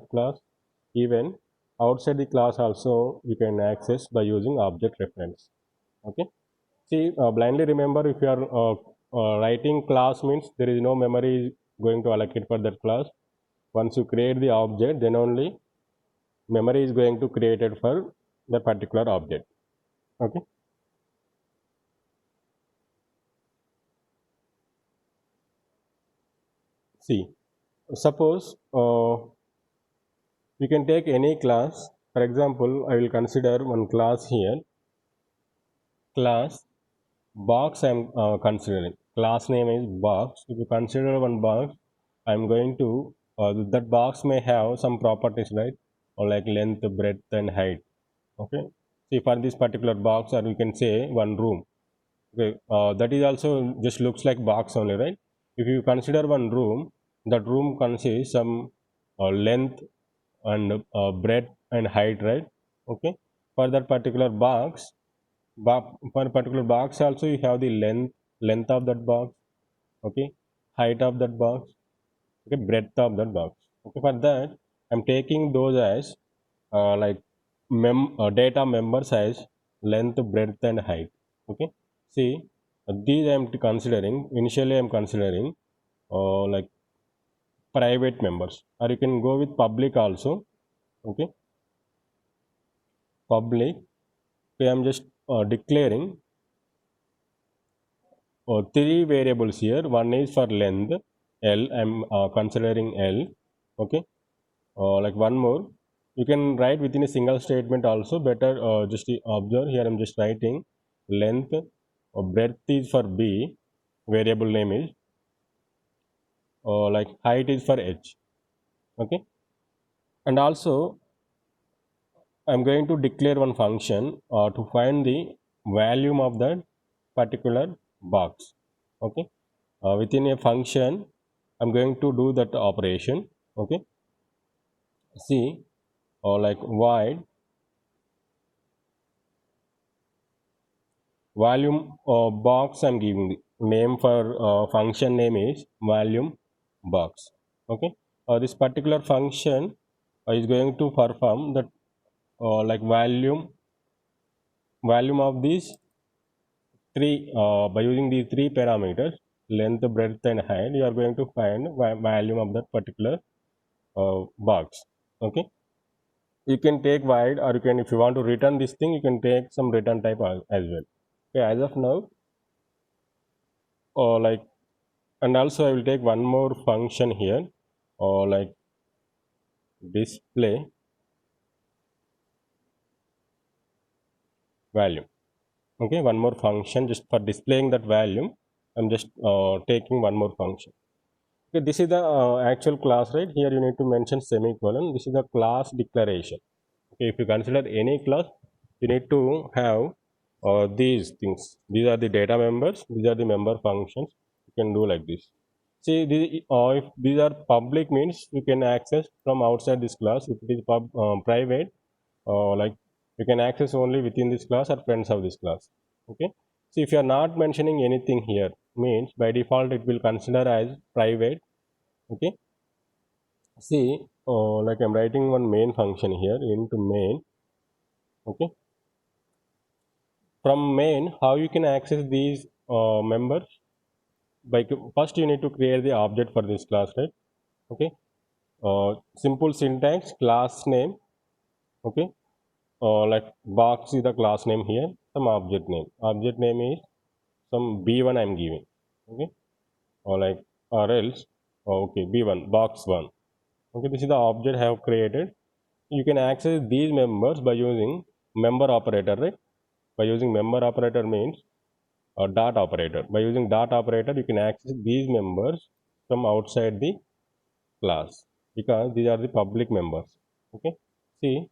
class. Even outside the class also you can access by using object reference. Okay. See, blindly remember, if you are writing class means there is no memory going to allocate for that class. Once you create the object, then only memory is going to created for the particular object. Okay. See, suppose you can take any class. For example, I will consider one class here. Class box I am considering. Class name is box. If you consider one box, I am going to that box may have some properties, right? Or like length, breadth, and height. Okay. See, for this particular box, or we can say one room. Okay, that is also just looks like box only, right? If you consider one room, that room consists some length and breadth and height, right? Okay. For that particular box, for a particular box also you have the length of that box. Okay, height of that box. Okay, breadth of that box. Okay, for that I'm taking those as like data members as length, breadth, and height. Okay, see, these I am considering. Initially, I am considering like private members, or you can go with public also. Okay, public. Okay, I am just declaring three variables here. One is for length, L. I am considering L. Okay, like one more. You can write within a single statement also. Better just observe here. I am just writing length. Breadth is for B. Variable name is like height is for H. Okay, and also I'm going to declare one function to find the volume of that particular box. Okay, within a function I'm going to do that operation. Okay, see, or like void volume box. I'm giving the name for function name is volume box. Okay, this particular function is going to perform that like volume of these three by using these three parameters, length, breadth, and height. You are going to find volume of that particular box. Okay, you can take void, or you can, if you want to return this thing, you can take some return type as well. Okay, as of now, or like, and also I will take one more function here, or like display value. Okay, one more function just for displaying that value. I'm just taking one more function. Okay, this is the actual class, right? Here you need to mention semicolon. This is the class declaration. Okay, if you consider any class, you need to have these things. These are the data members. These are the member functions. You can do like this. See, if these are public means you can access from outside this class. If it is private, like you can access only within this class or friends of this class. Okay. See, if you are not mentioning anything here, means by default it will consider as private. Okay. See, like I'm writing one main function here into main. Okay. From main, how you can access these members? By first you need to create the object for this class, right? Okay. Simple syntax, class name. Okay. Like box is the class name here. Some object name. Object name is some B1 I'm giving. Okay. Or like, or else, okay, B1 box 1. Okay, this is the object I have created. You can access these members by using member operator, right? By using member operator means dot operator. By using dot operator, you can access these members from outside the class, because these are the public members. Okay. See,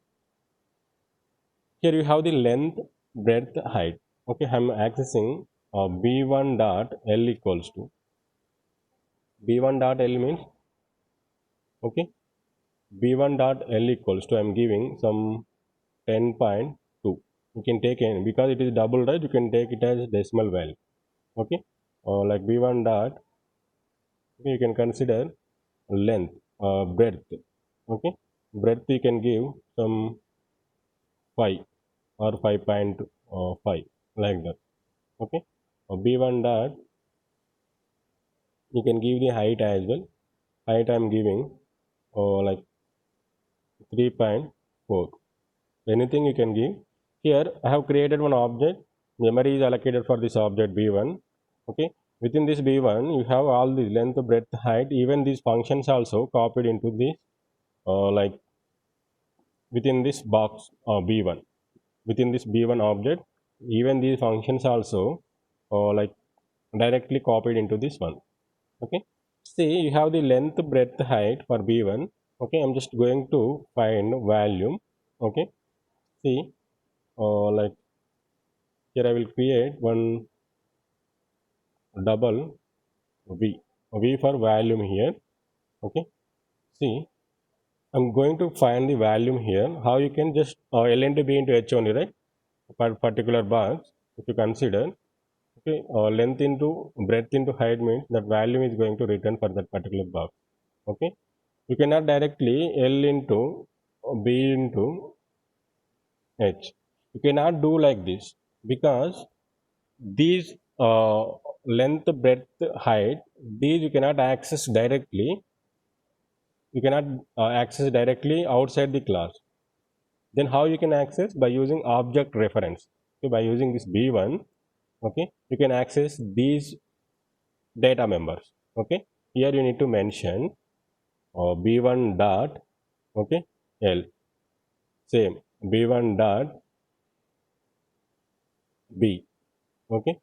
here you have the length, breadth, height. Okay, I'm accessing b1 dot l equals to b1 dot l means, okay, b1 dot l equals to, I'm giving some 10.2. You can take any, because it is double, right? You can take it as decimal value. Okay, like b1 dot, okay, you can consider length, breadth. Okay, breadth you can give some 5 or 5.5 like that. Okay, b1 dot, you can give the height as well. Height I'm giving like 3.4. Anything you can give. Here I have created one object. Memory is allocated for this object b1. Okay, within this b1 you have all the length, breadth, height. Even these functions also copied into this like within this box b1. Within this b1 object, even these functions also like directly copied into this one. Okay, see, you have the length, breadth, height for b1. Okay, I'm just going to find volume. Okay, see, like here I will create one double v for volume here. Okay, see, I'm going to find the volume here. How you can just l into b into h only, right? For particular box, if you consider, okay, length into breadth into height means that value is going to return for that particular box. Okay, you cannot directly l into b into h. You cannot do like this because these length, breadth, height, these you cannot access directly. You cannot access directly outside the class. Then how you can access? By using object reference. So by using this b1, okay, you can access these data members. Okay, here you need to mention b1 dot, okay, l, same b1 dot b, okay,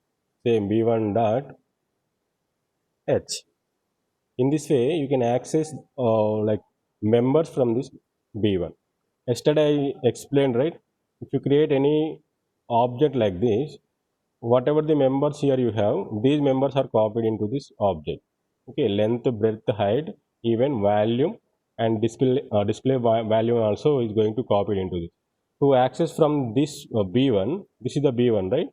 same b1 dot h. In this way you can access like members from this b1. Yesterday I explained, right? If you create any object like this, whatever the members here you have, these members are copied into this object. Okay, length, breadth, height, even volume and display value also is going to copy into this. To access from this b1, this is the b1, right?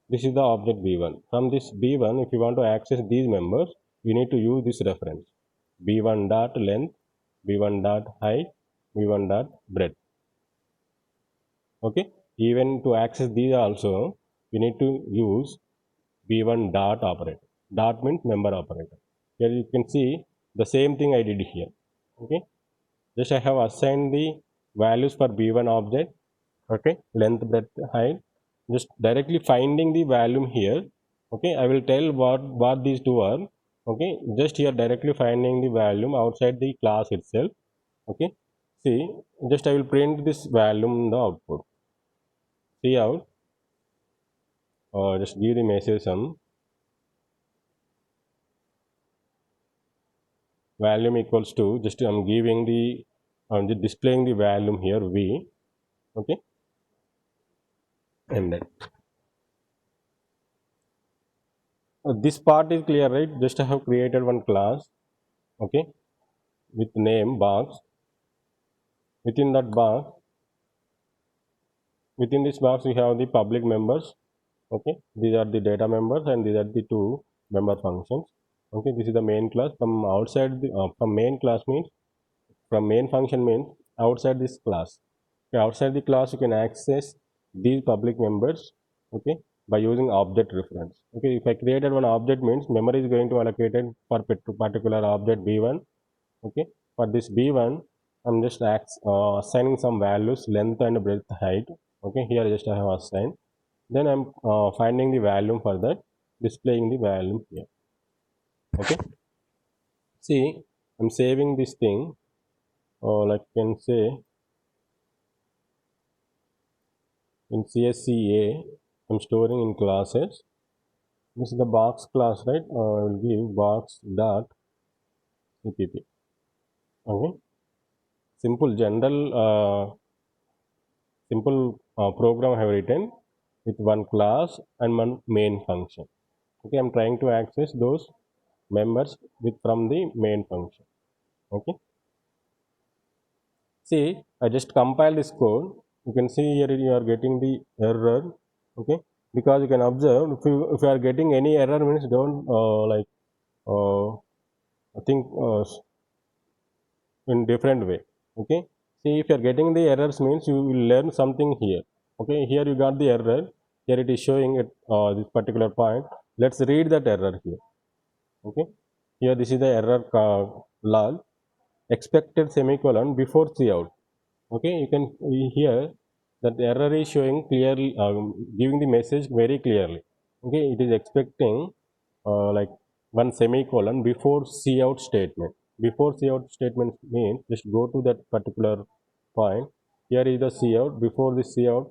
This is the object b1. From this b1, if you want to access these members, you need to use this reference b1 dot length, b1 dot height, b1 dot breadth. Okay, even to access these also, you need to use b1 dot operator. Dot means member operator. Here you can see the same thing I did here. Okay, just I have assigned the values for b1 object. Okay, length, breadth, height, just directly finding the volume here. Okay, I will tell what these two are. Okay, just here directly finding the volume outside the class itself. Okay, see, just I will print this volume in the output. See out, or just give the message some volume equals to, just I'm giving the just displaying the volume here v. Okay, and then this part is clear, right? Just I have created one class, okay, with name box. Within that box, within this box we have the public members. Okay, these are the data members and these are the two member functions. Okay, this is the main class. From outside the from main class means, from main function means outside this class. Okay, outside the class you can access these public members, okay, by using object reference. Okay, if I created one object means memory is going to allocated for particular object b1. Okay, for this b1 I'm just assigning some values, length and breadth, height. Okay, here just I have assigned. Then I'm finding the volume for that, displaying the volume here. Okay, see, I'm saving this thing, or like can say in CSCA, I'm storing in classes. This is the box class, right? I will give box dot cpp. Okay, simple general simple program I have written with one class and one main function. Okay, I'm trying to access those members with from the main function. Okay, see, I just compile this code. You can see here you are getting the error. Okay, because you can observe if you are getting any error means don't like I think in different way. Okay, See, if you are getting the errors means you will learn something here. Okay, here you got the error, here it is showing at this particular point. Let's read that error here. Okay, here this is the error log, expected semicolon before cout. Okay, you can hear that the error is showing clearly, giving the message very clearly. Okay, it is expecting like one semicolon before cout statement. Before cout statement means just go to that particular point. Here is the cout. Before the cout,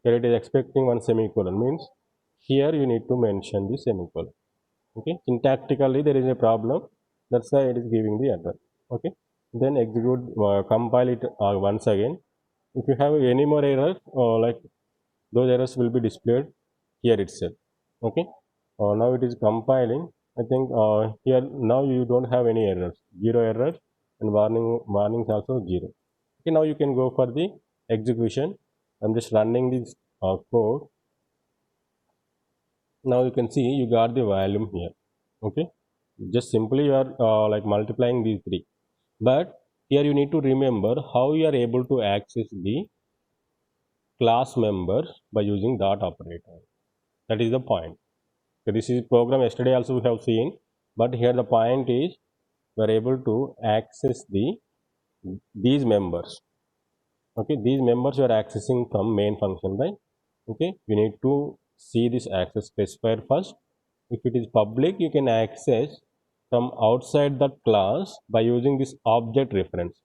here it is expecting one semicolon means here you need to mention the semicolon. Okay, syntactically there is a problem, that's why it is giving the error. Okay, then execute, compile it once again. If you have any more errors, like those errors will be displayed here itself. Okay, now it is compiling. I think here now you don't have any errors, zero errors, and warnings also zero. Okay, now you can go for the execution. I'm just running this code. Now you can see you got the volume here. Okay, just simply you are like multiplying these three, but here you need to remember how you are able to access the class members by using dot operator. That is the point. So this is program yesterday also we have seen, but here the point is we are able to access these members. Okay, these members you are accessing from main function, right? Okay, you need to see this access specifier first. If it is public, you can access from outside that class by using this object reference.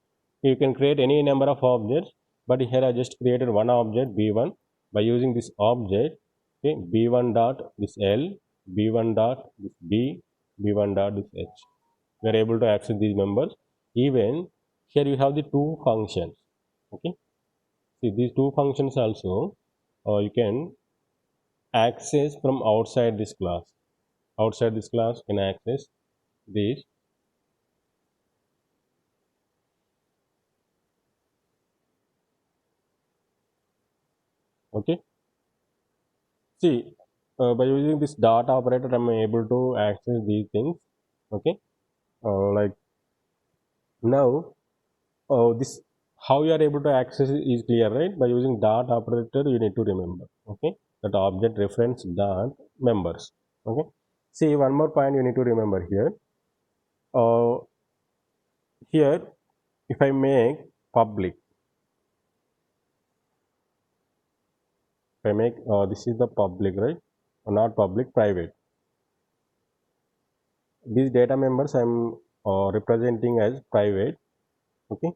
You can create any number of objects, but here I just created one object b1 by using this object. Okay, b1 dot this l, b1 dot this b, b1 dot this h. We are able to access these members. Even here you have the two functions. Okay, see these two functions also you can access from outside this class. Outside this class you can access this. Okay, see by using this dot operator I'm able to access these things. Okay, like now this how you are able to access it is clear, right? By using dot operator you need to remember. Okay, that object reference dot members. Okay, see one more point you need to remember here. Here if I make public, if I make this is the public, right? Or not public, private. These data members I'm representing as private. Okay,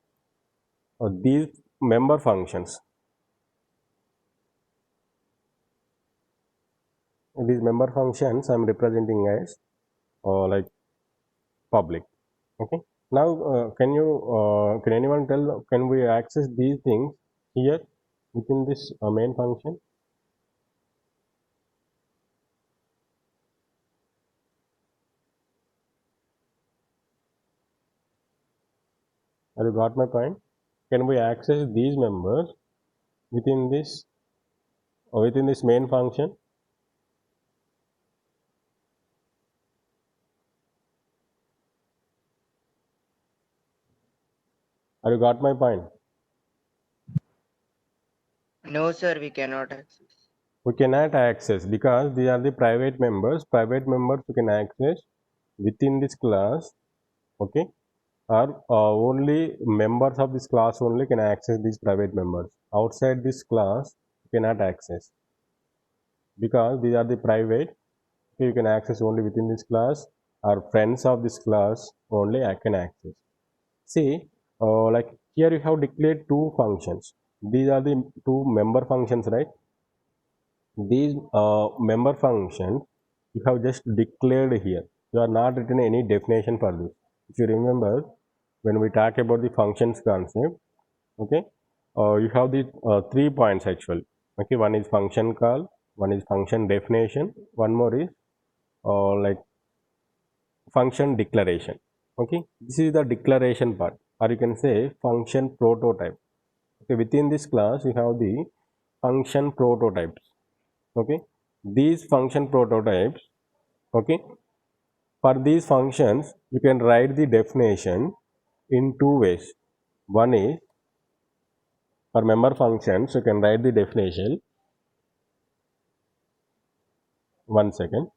these member functions, I'm representing as like public. Okay, now can anyone tell, can we access these things here within this main function? Have you got my point? Can we access these members within this main function? Have you got my point? No, sir, we cannot access. We cannot access because they are the private members. Private members we can access within this class. Okay, or only members of this class only can access these private members. Outside this class you cannot access because these are the private. You can access only within this class, or friends of this class only I can access. See, like here you have declared two functions. These are the two member functions, right? These member functions you have just declared here. You are not written any definition for this. If you remember, when we talk about the functions concept, okay, you have the 3 points actually. Okay, one is function call, one is function definition, one more is like function declaration. Okay, this is the declaration part, or you can say function prototype. Okay, within this class you have the function prototypes. Okay, these function prototypes. Okay, for these functions you can write the definition in two ways. One is For member functions, you can write the definition. One second.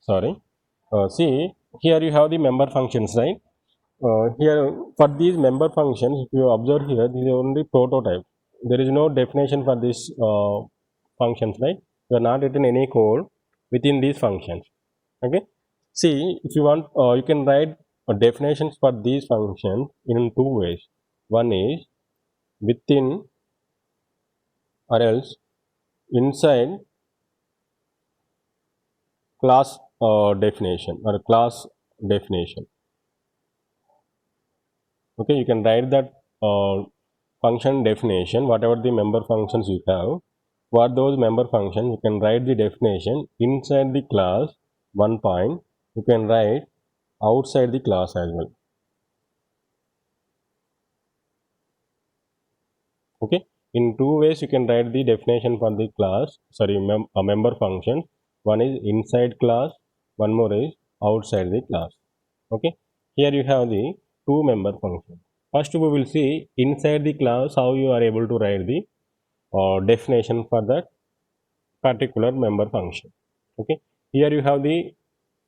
Sorry. See, here you have the member functions, right? Here for these member functions, if you observe here, this is only prototype. There is no definition for these functions, right? You are not written any code within these functions. Okay. See, if you want, you can write definitions for these functions in two ways. One is within or else inside class definition or class definition. Okay, you can write that function definition, whatever the member functions you have. For those member functions, you can write the definition inside the class, one point. You can write outside the class as well. Okay, in two ways you can write the definition for the class, sorry, a member function. One is inside class, one more is outside the class. Okay, here you have the two member functions. First, we will see inside the class how you are able to write the definition for that particular member function. Okay, here you have the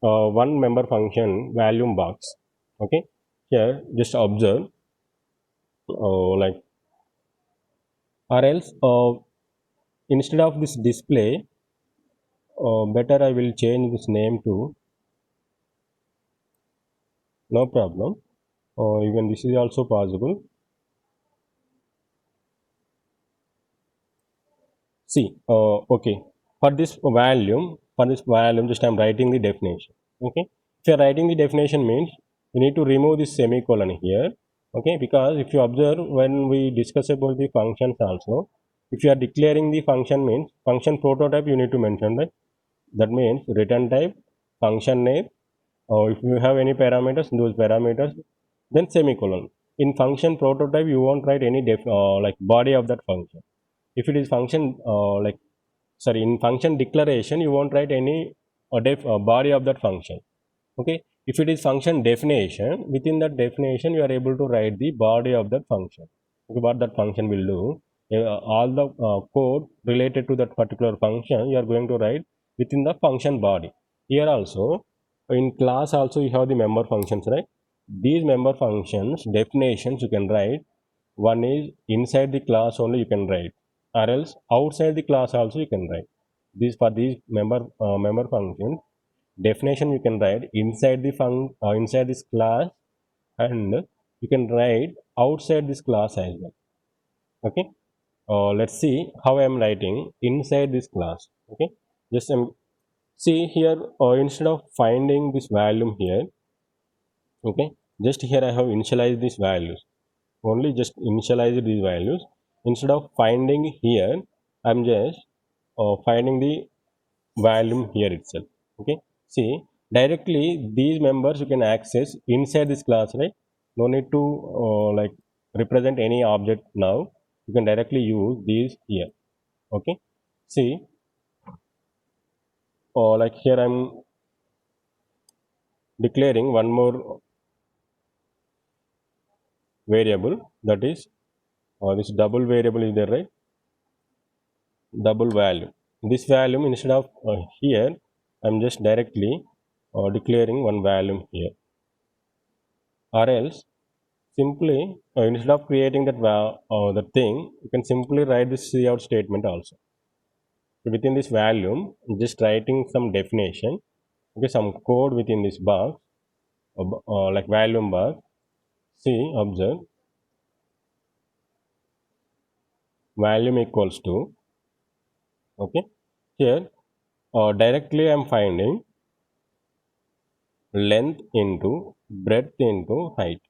one member function volume box. Okay, here just observe like or else instead of this display, better I will change this name to no problem. Even this is also possible. See, okay, for this volume, just I'm writing the definition. Okay, if you're writing the definition means you need to remove this semicolon here. Okay, because if you observe when we discuss about the functions also, if you are declaring the function means function prototype, you need to mention that. That means return type, function name, or if you have any parameters, those parameters, then semicolon. In function prototype, you won't write any like body of that function. If it is function like sorry, in function declaration, you won't write any body of that function. Okay, if it is function definition, within that definition you are able to write the body of that function. Okay, what that function will do, all the code related to that particular function you are going to write within the function body. Here also in class also you have the member functions, right? These member functions definitions you can write. One is inside the class only you can write, or else outside the class also you can write. These for these member functions definition you can write inside the inside this class, and you can write outside this class as well. Okay, let's see how I am writing inside this class. Okay, just see here, instead of finding this volume here, okay, just here I have initialized these values, only just initialize these values. Instead of finding here, I'm just finding the volume here itself. Okay, see, directly these members you can access inside this class, right? No need to like represent any object now. You can directly use these here. Okay, see, like here I'm declaring one more variable, that is this double variable is there, right? Double value. This value, instead of here, I'm just directly declaring one value here, or else simply instead of creating that thing, you can simply write this cout statement also. So within this value, just writing some definition, okay, some code within this box, like volume box. See, observe, volume equals to, okay, here directly I'm finding length into breadth into height,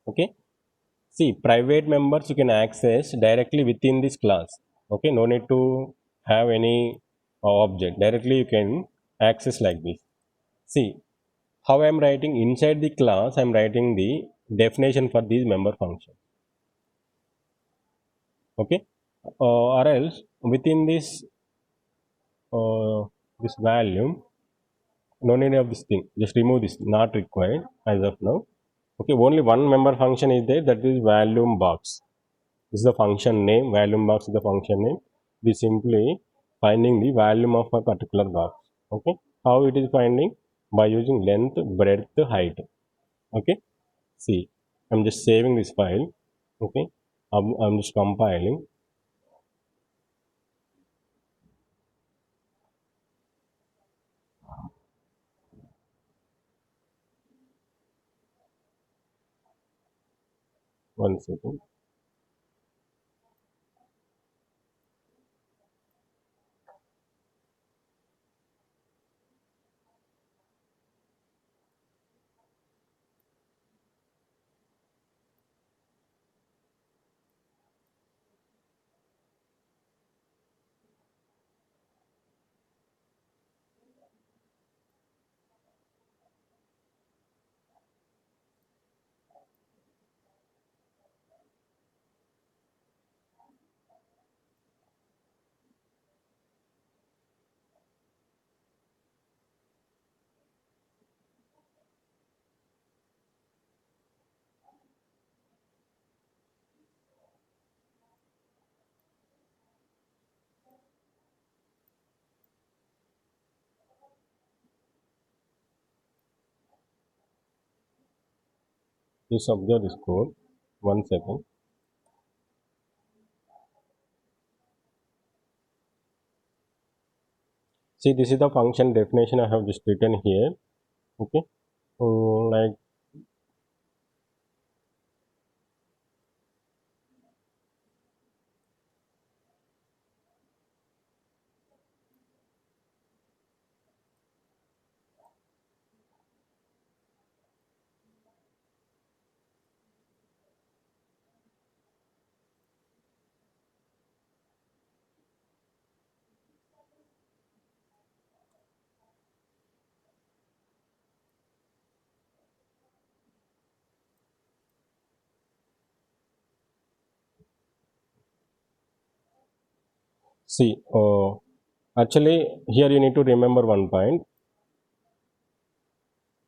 okay. See, private members you can access directly within this class, okay, no need to have any object, directly you can access like this. See, how I'm writing inside the class, I'm writing the definition for these member function, okay. Or else within uh, this value, no need of this thing, just remove this, not required as of now, okay. Only one member function is there, that is volume box. This is the function name, volume box is the function name. We simply finding the volume of a particular box, okay. How it is finding? By using length, breadth, height, okay. See, I'm just saving this file, okay. I'm just compiling. One second. Just observe this code. One second. See, this is the function definition I have just written here, okay. Like, see, actually here you need to remember one point.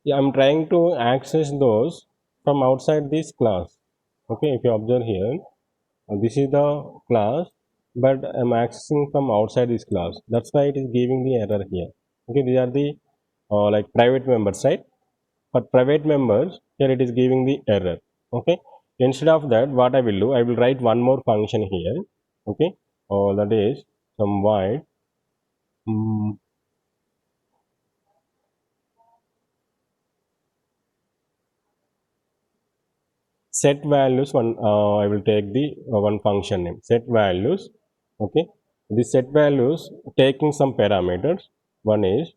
Yeah, I'm trying to access those from outside this class. Okay, if you observe here, this is the class, but I'm accessing from outside this class. That's why it is giving the error here. Okay, these are the like private members, right? For private members, here it is giving the error. Okay, instead of that, what I will do, I will write one more function here. Okay, that is some void. mm, Set values one, I will take the one function name set values, okay. The set values taking some parameters. One is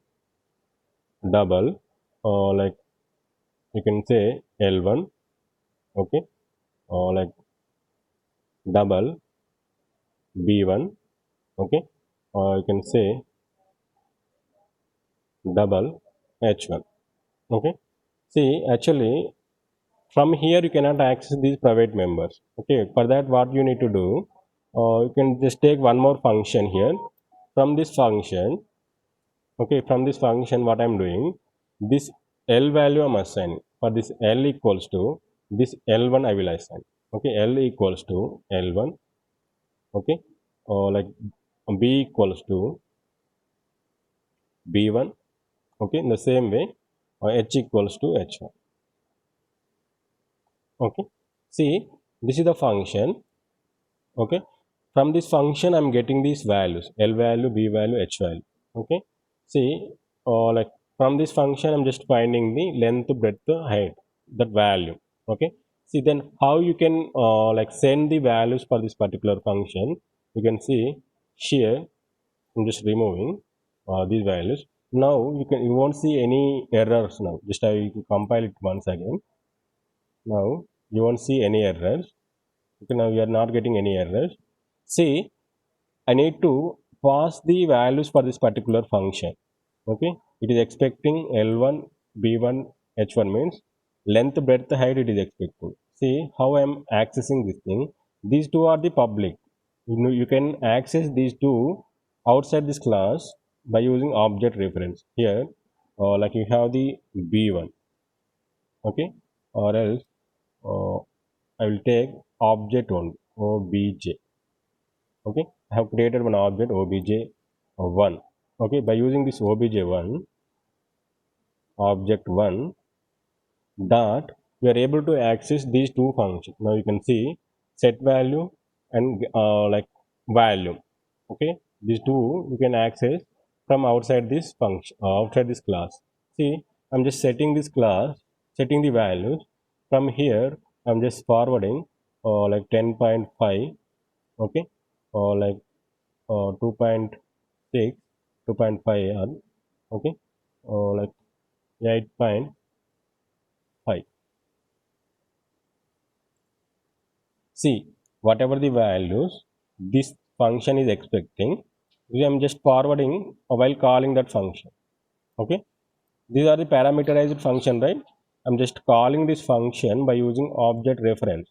double, like you can say L1, okay, or like double B1, okay, or you can say double H1, okay. See, actually from here you cannot access these private members, okay. For that, what you need to do, you can just take one more function here. From this function, Okay, from this function what I'm doing, this L value I'm assigning. For this L equals to this L1 I will assign. Okay, L equals to L1. Okay, or like B equals to B1. Okay, in the same way, H equals to H1. Okay, see, this is the function. Okay, from this function I'm getting these values, L value, B value, H value. Okay, see, like from this function I'm just finding the length, breadth, height, that value. Okay, see, then how you can like send the values for this particular function. You can see here I'm just removing these values. Now you won't see any errors. Now just I compile it once again. Now you won't see any errors. Okay, now we are not getting any errors. See, I need to pass the values for this particular function. Okay, it is expecting L1, B1, H1 means length, breadth, height it is expecting. See how I am accessing this thing. These two are the public. You can access these two outside this class by using object reference. Here, like you have the B1. Okay, or else uh, I will take object only, obj. Okay, I have created one object obj1. Okay, by using this obj1 object1 dot, we are able to access these two functions. Now you can see set value and like value. Okay, these two you can access from outside this function, outside this class. See, I'm just setting this class, setting the values. From here I'm just forwarding like 10.5. Okay, or like 2.6, 2.5 on, okay, or like 8.5. See, whatever the values this function is expecting, I'm just forwarding while calling that function. Okay, these are the parameterized function, right? I'm just calling this function by using object reference.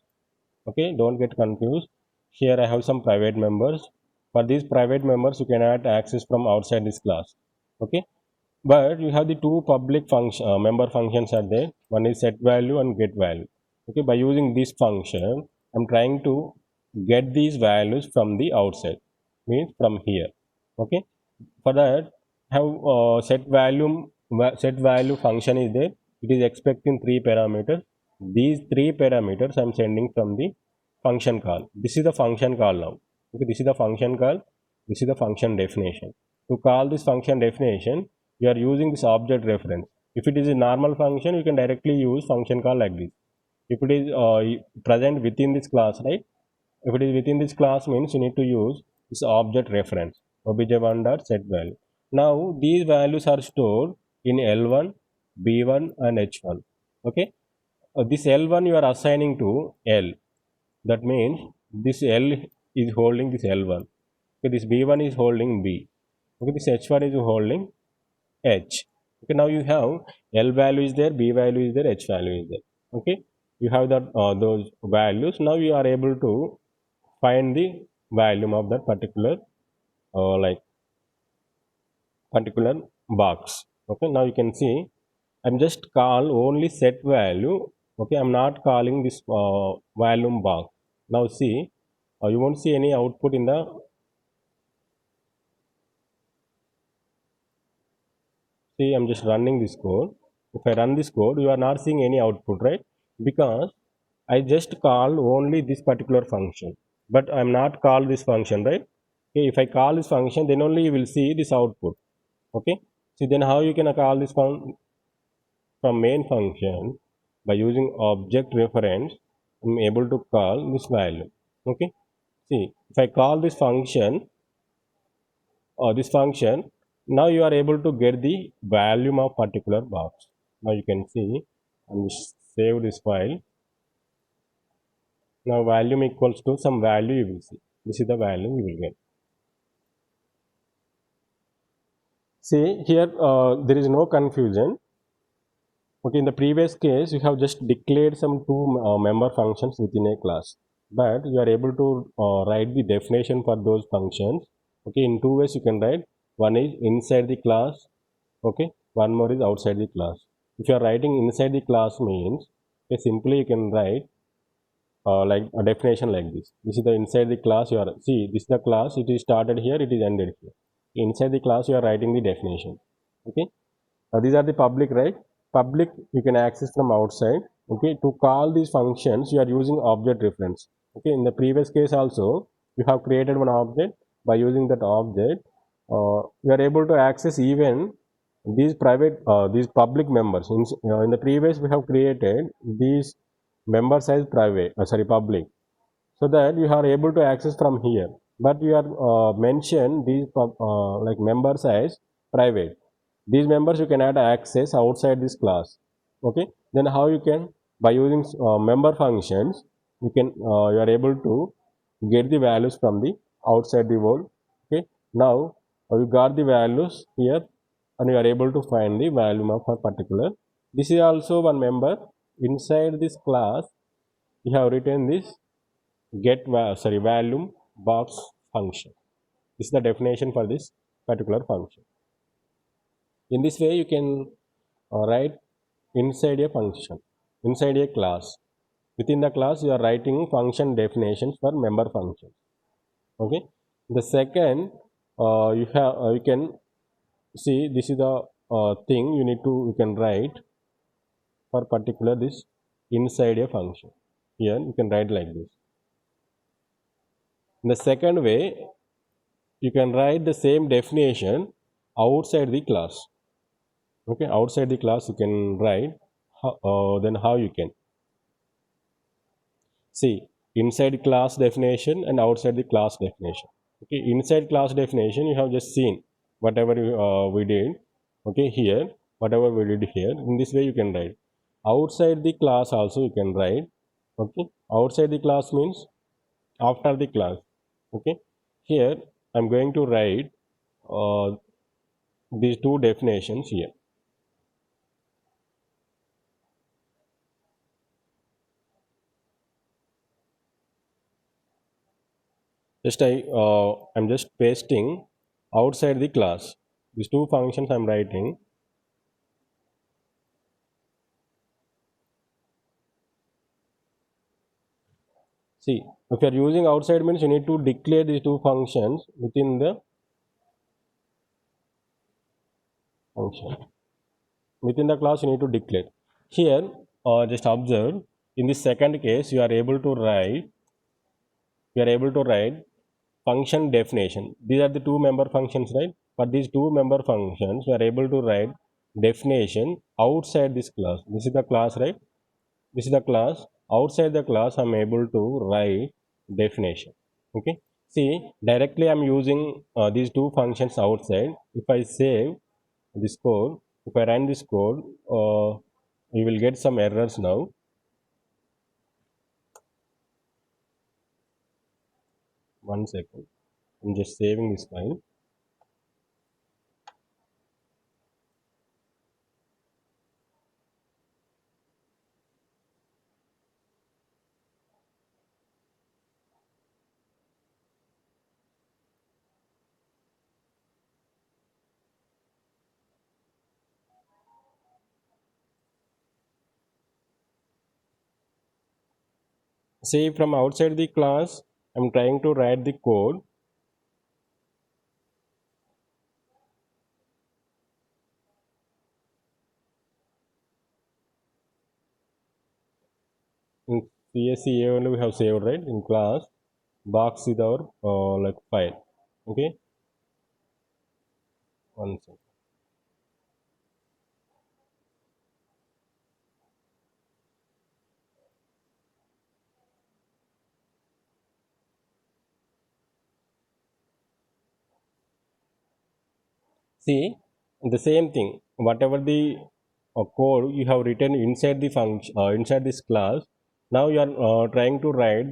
Okay, don't get confused. Here I have some private members. For these private members you cannot access from outside this class. Okay, but you have the two public function member functions are there. One is set value and get value. Okay, by using this function I'm trying to get these values from the outside, means from here. Okay, for that have set value function is there. It is expecting three parameters. These three parameters I'm sending from the function call. This is the function call now. Okay, this is the function call. This is the function definition. To call this function definition, you are using this object reference. If it is a normal function, you can directly use function call like this. If it is present within this class, right? If it is within this class means you need to use this object reference, obj1 dot set value. Now these values are stored in L1, B1 and H1. Okay, this L1 you are assigning to L. That means this L is holding this L1. Okay, this B1 is holding B. Okay, this H1 is holding H. Okay, now you have L value is there, B value is there, H value is there. Okay, you have that those values. Now you are able to find the volume of that like particular box. Okay, now you can see I'm just call only set value. Okay, I'm not calling this volume box. Now see, you won't see any output in the. See, I'm just running this code. If I run this code, you are not seeing any output, right? Because I just call only this particular function, but I'm not call this function, right? Okay, if I call this function, then only you will see this output. Okay, see, then how you can call this from main function by using object reference. I'm able to call this value. Okay, see, if I call this function or this function, now you are able to get the volume of particular box. Now you can see and save this file. Now volume equals to some value you will see. This is the value you will get. See here, there is no confusion. Okay, in the previous case you have just declared some two member functions within a class, but you are able to write the definition for those functions. Okay, in two ways you can write. One is inside the class, Okay, one more is outside the class. If you are writing inside the class means, okay, simply you can write like a definition like this. This is the inside the class you are, see, this is the class, it is started here, it is ended here. Inside the class you are writing the definition. Okay, these are the public, right? Public you can access from outside. Okay, to call these functions you are using object reference. Okay, in the previous case also you have created one object. By using that object you are able to access even these private these public members. In the previous we have created these members as private, sorry, public, so that you are able to access from here, but you are mention these like members as private. These members you cannot access outside this class. Okay, then how you can? By using member functions you can you are able to get the values from the outside the world. Okay, now you got the values here and you are able to find the value of a particular. This is also one member. Inside this class you have written this sorry, volume box function. This is the definition for this particular function. In this way you can write inside a function, inside a class. Within the class you are writing function definitions for member functions. Okay, the second you can see, this is the thing you need to, you can write for particular this inside a function. Here you can write like this. In the second way you can write the same definition outside the class. Okay, outside the class you can write then how you can see inside class definition and outside the class definition. Okay, inside class definition you have just seen whatever we did. Okay, here whatever we did here, in this way you can write. Outside the class also you can write. Okay, outside the class means after the class. Okay, here I'm going to write uh, these two definitions here. Just I'm just pasting outside the class. These two functions I'm writing. See, if you are using outside means you need to declare these two functions within the function. Within the class you need to declare. Here, just observe, in the second case you are able to write, function definition. These are the two member functions, right? For these two member functions you are able to write definition outside this class. This is the class, right? This is the class. Outside the class I'm able to write definition. Okay, see, directly I'm using these two functions outside. If I save this code, if I run this code, you will get some errors now. One second, I'm just saving this file. See, from outside the class I'm trying to write the code. In CSCA only we have saved, right? In class box is our like file. Okay, one second. See, the same thing, whatever the code you have written inside the function, inside this class, now you are trying to write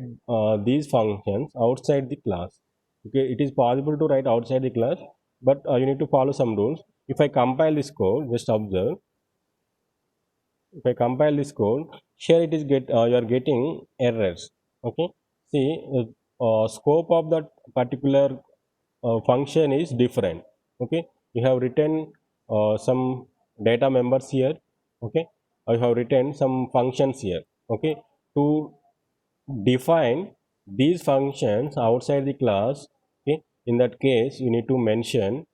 these functions outside the class. Okay, it is possible to write outside the class, but you need to follow some rules. If I compile this code, just observe. If I compile this code, here it is you are getting errors. Okay, see, scope of that particular function is different. Okay, you have written some data members here. Okay, I have written some functions here. Okay, to define these functions outside the class. Okay, in that case you need to mention,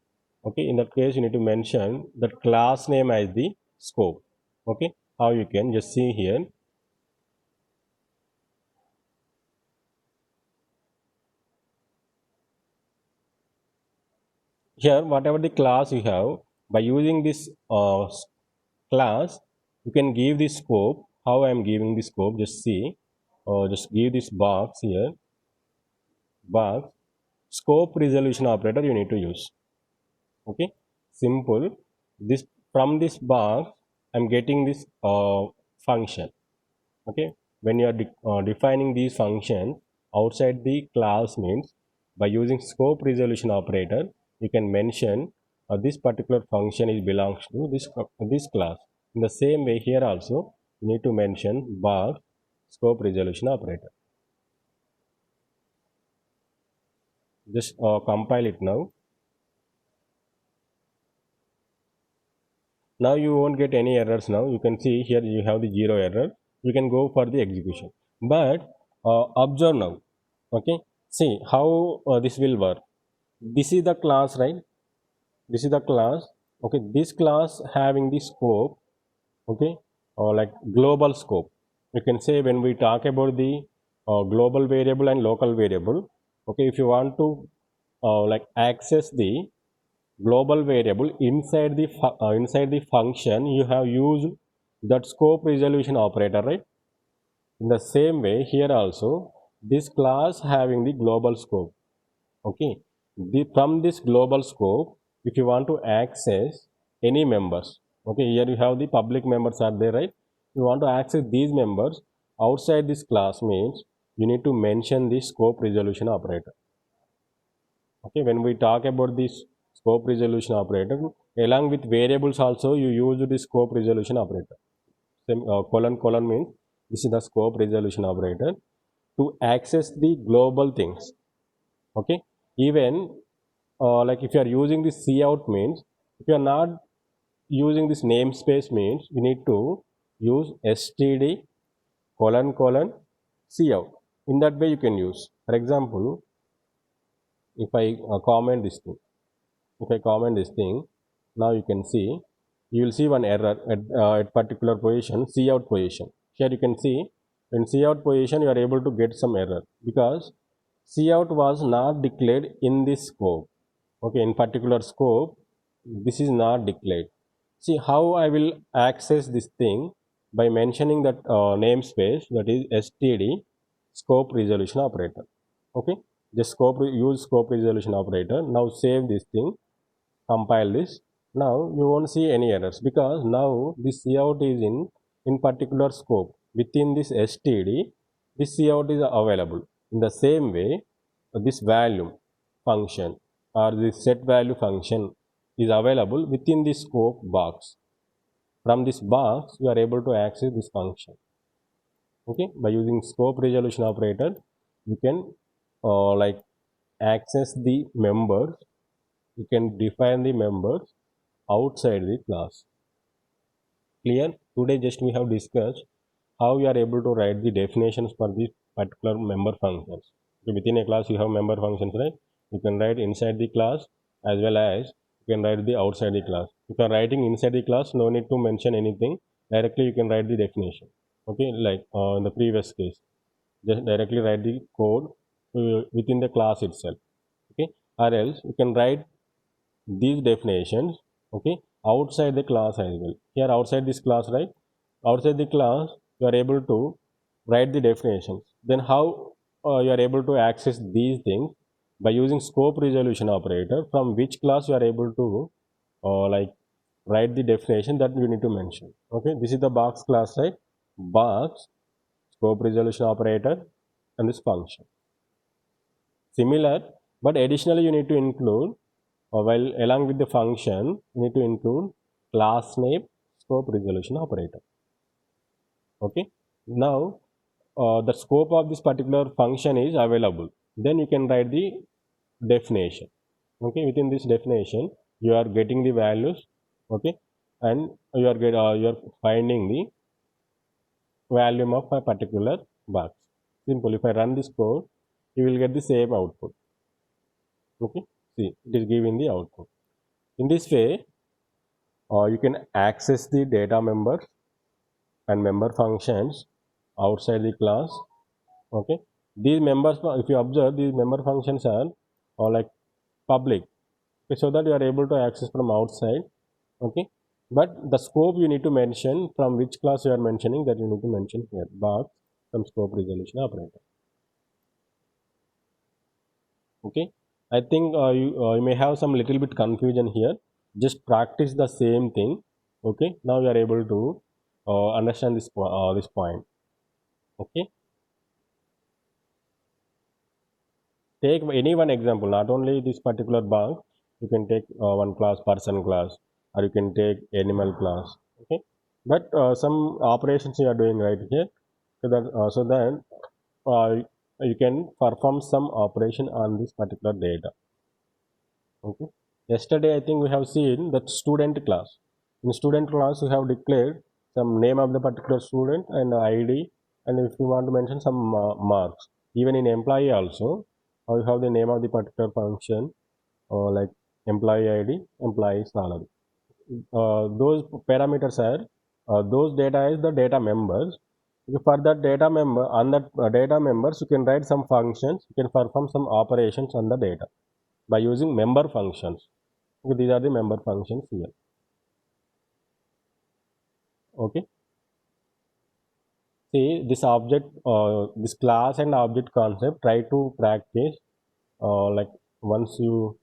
okay, in that case you need to mention the class name as the scope. Okay, how you can just see here. Here whatever the class you have, by using this class you can give the scope. How I am giving the scope, just see, just give this box here, box scope resolution operator you need to use. Okay, simple. This, from this box I'm getting this function. Okay, when you are defining these functions outside the class means, by using scope resolution operator you can mention this particular function is belongs to this class. In the same way here also you need to mention box scope resolution operator. Just compile it now. Now you won't get any errors. Now you can see here you have the 0 error. You can go for the execution, but observe now. Okay, see how this will work. This is the class, right? This is the class. Okay, this class having the scope. Okay, or like global scope. You can say when we talk about the global variable and local variable. Okay, if you want to like access the global variable inside the function, you have used that scope resolution operator, right? In the same way here also this class having the global scope. Okay, from this global scope if you want to access any members, okay, here you have the public members are there, right? You want to access these members outside this class means you need to mention the scope resolution operator. Okay, when we talk about this scope resolution operator, along with variables also you use the scope resolution operator. Same, colon means this is the scope resolution operator to access the global things. Okay, even like if you are using this cout means, if you are not using this namespace means you need to use std colon cout. In that way you can use. For example, if I comment this thing, if I comment this thing, now you can see, you will see one error at particular position, cout position. Here you can see in cout position you are able to get some error because cout was not declared in this scope. Okay, in particular scope this is not declared. See how I will access this thing by mentioning that namespace, that is std scope resolution operator. Okay, just use scope resolution operator. Now save this thing, compile this. Now you won't see any errors because now this cout is in particular scope within this std. This cout is available. In the same way this value function or this set value function is available within the scope box. From this box you are able to access this function. Okay, by using scope resolution operator you can like access the members, you can define the members outside the class. Clear? Today just we have discussed how you are able to write the definitions for these particular member functions. So within a class you have member functions, right? You can write inside the class as well as you can write the outside the class. If you are writing inside the class, no need to mention anything. Directly you can write the definition. Okay, like in the previous case, just directly write the code within the class itself. Okay, or else you can write these definitions, okay, outside the class as well. Here outside this class, right? Outside the class you are able to write the definitions. Then how you are able to access these things? By using scope resolution operator, from which class you are able to like write the definition that you need to mention. Okay, this is the box class, right? Box scope resolution operator and this function similar, but additionally you need to include while along with the function you need to include class name scope resolution operator. Okay, now the scope of this particular function is available, then you can write the definition. Okay, within this definition you are getting the values okay, and you are finding the volume of a particular box. Simple. If I run this code, you will get the same output. Okay, see, it is giving the output. In this way, you can access the data members and member functions outside the class. Okay, these members, if you observe, these member functions are like public, okay, so that you are able to access from outside. Okay, but the scope you need to mention from which class you are mentioning, that you need to mention here, box some scope resolution operator. Okay, I think you may have some little bit confusion here. Just practice the same thing. Okay, now you are able to understand this point. Okay, take any one example, not only this particular bank. You can take one class, person class, or you can take animal class. Okay, but some operations you are doing right here, so that uh, you can perform some operation on this particular data. Okay, yesterday I think we have seen that student class. In student class we have declared some name of the particular student and id, and if you want to mention some marks. Even in employee also, you have the name of the particular function, like employee id, employee salary. Those parameters are, those data is the data members. For that data member, on that data members, you can write some functions, you can perform some operations on the data by using member functions. Okay, these are the member functions here. Okay, see this object, this class and object concept, try to practice, like once you,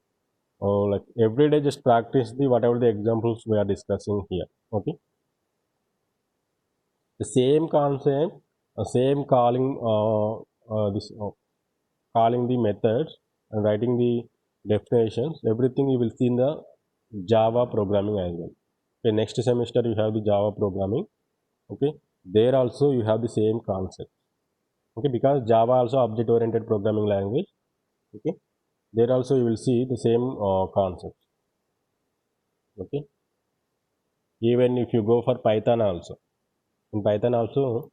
like every day, just practice the whatever the examples we are discussing here. Okay, the same concept, same calling, this calling the methods and writing the definitions, everything you will see in the Java programming as well. Okay, next semester you have the Java programming. Okay, there also you have the same concept. Okay, because Java also object oriented programming language. Okay, there also you will see the same concepts. Okay, even if you go for Python also, in Python also